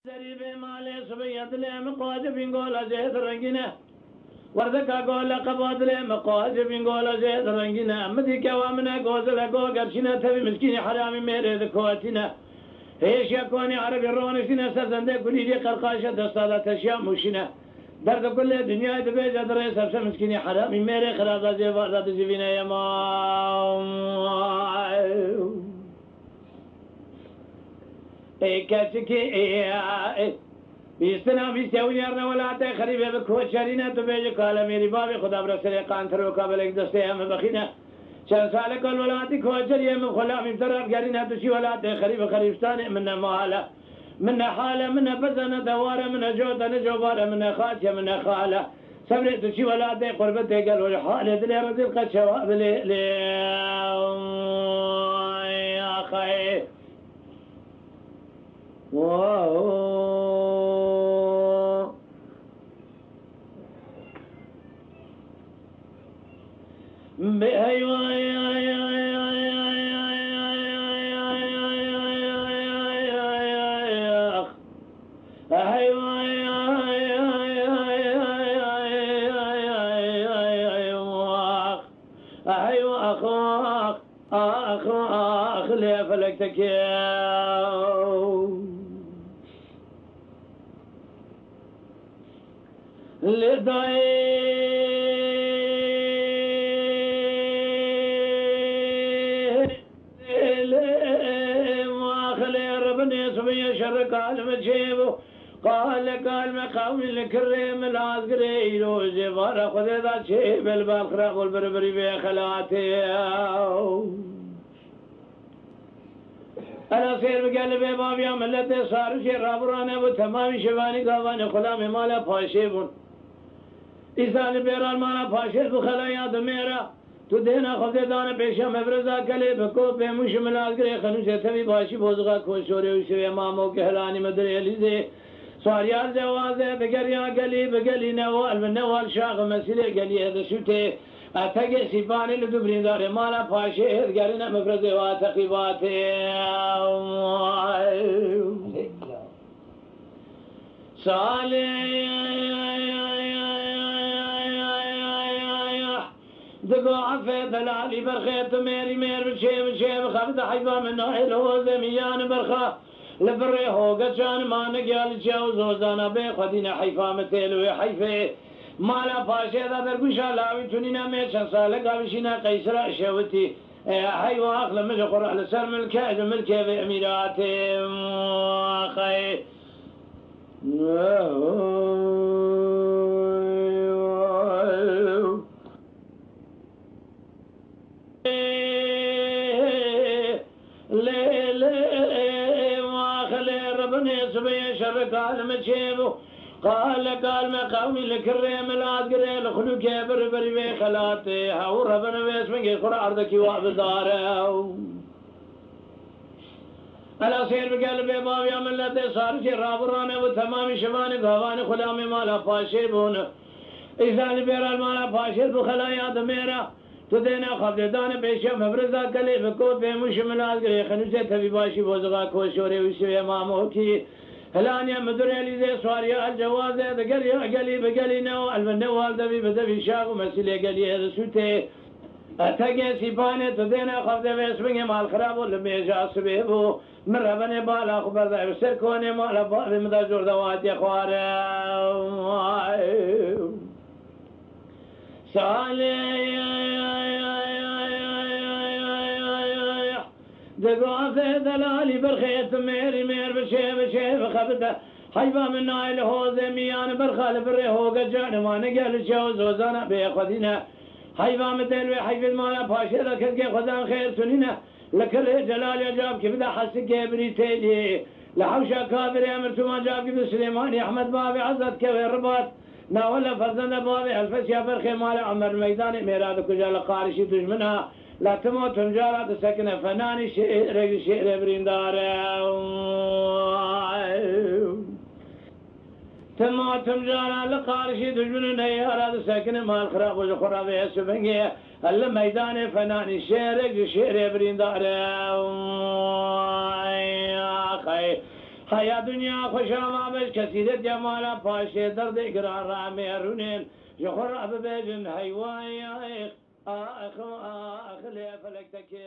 سريب مالي سبيت لي مقاج بنقول زيت رنجنا وردك أقول قبض لي مقاج بنقول زيت رنجنا مدي كوامنا قوزل أقول قرشنا تبي مسكين حرامي ميري ذكواتنا هيش يكوني عربي رونشنا سزنده كلي دي قرقاشة دستادة تشياء مشنا درد كل الدنيا دبي جدري سبس مسكين حرامي ميري خلاصة زيفارة تجيبنا يا مام كاتكي بيستنا بيستوي يارنا ولا تخريبه بكوت شرينا تبيج قال ميري بابي خدا برسل قانترو قبل یک دسته هم بخينا چند سال کل ولاتی کوت شریه من خلا من طرف گرينا تشي ولا تخريب خريبستان من ماله من حاله من بزن دواره من جود نجوباره من خاتيه من خاله سبرت تشي ولا قربت قال والحاله دلي رزق شواب لي يا اخي أخ لي فلكتك لدعي وأخلي ربني سبي شرك المجيب قال مقاوم الكريم العسكري لو زفار خذ ذا شيء بالباخرة والبربري بخلاتي أنا سير بقلبي بابي ملتي صار شيء رابرانه وتمام شباني قواني خلامي مالا فاشيبون إنسان بيران مالا فاشيب خلايا دميرا تدينا خذ دانا بيشا مبرزا كلي بكوب بمش ملازقري خنوشة تبي باشي بوزغا كوشوري وشوي مامو كهلاني مدري لزي صاريال جوازه بقريا قلي بقلي نوال من نوال شاغ مسيلي قلي هذا شوتي أتقي سيباني لدبرين داري مالا فاشي قرينا مبرزي واتقيباتي صالي دقو عفي دلالي برخيت ميري مير بشي بخبت حيبا من نوحي الهوزة ميان برخا لبري هوقت شان ما نقيال شاو زوزانا بي خدينا حيفا متيلوي حيفي مالا فاشي دا درقوشا لاوي تونينا ميشا سالك عبشينا قيسرا شوتي حيوا أخلا مجخور أهل سر ملكة ملكة بأميراتي خي سبي شرك المجيب قال ما قومي لكريم العسكري لخلوك بربري بخلاتي هاو ربنا ويسمك قرى أرضك وابداره ألا سير بقلبي بابي ملتي صار شي رابرانه وتمام شباني قواني خلامي مالا فاشيبون إذا لبير المالا فاشيب خلايا دميرا تدينا خفض دانا بيشا مبرزا كلي بكوت بمش ملازقري خنوشة تبي باشي بوزغا كوشوري وشوي ماموكي هلانيا مدري لي سواريا الجوازة قلي بقلي نو النوال دبي بدبي شاغ مسيلي قلي هذا سوتي أتقي سيباني تدينا خفض بيسبني مع الخراب والميجا سبيبو من ربني بالا خبر ذا بسركوني مالا بابي مدى جور دوات يا خواري سالي دقوا في دلالي برخيت ميري بشي بخبته حيبا من نايل هوزي ميان برخال بري هوقا جان ما نقل شو زوزانا بيخذينا حيبا متلوي حيفيد مالا باشي لكن خذان خير سنينة لكل جلال يجاب كبدا حسك كبري تيجي لحوشا كابر امرتو ما جاب كبدا سليماني احمد بابي عزت كوي رباط ناولا فرزند بابي الفسيا برخي مالا عمر الميدان ميراد كجال قارشي تجمنها لا تموت تنجارة تسكن فناني شئر بريندار تموت تنجارة لقارشي تجمن نيارة تسكن مال خراب وزخراب يسبنجي هلا ميدان فناني شئر بريندار أخي خیا دنیا خوشا ما بش کسیدت جمالا پاشی درد اقرار را میرونین جخور اب بیجن حیوان آخ آخ آخ لی فلک تکی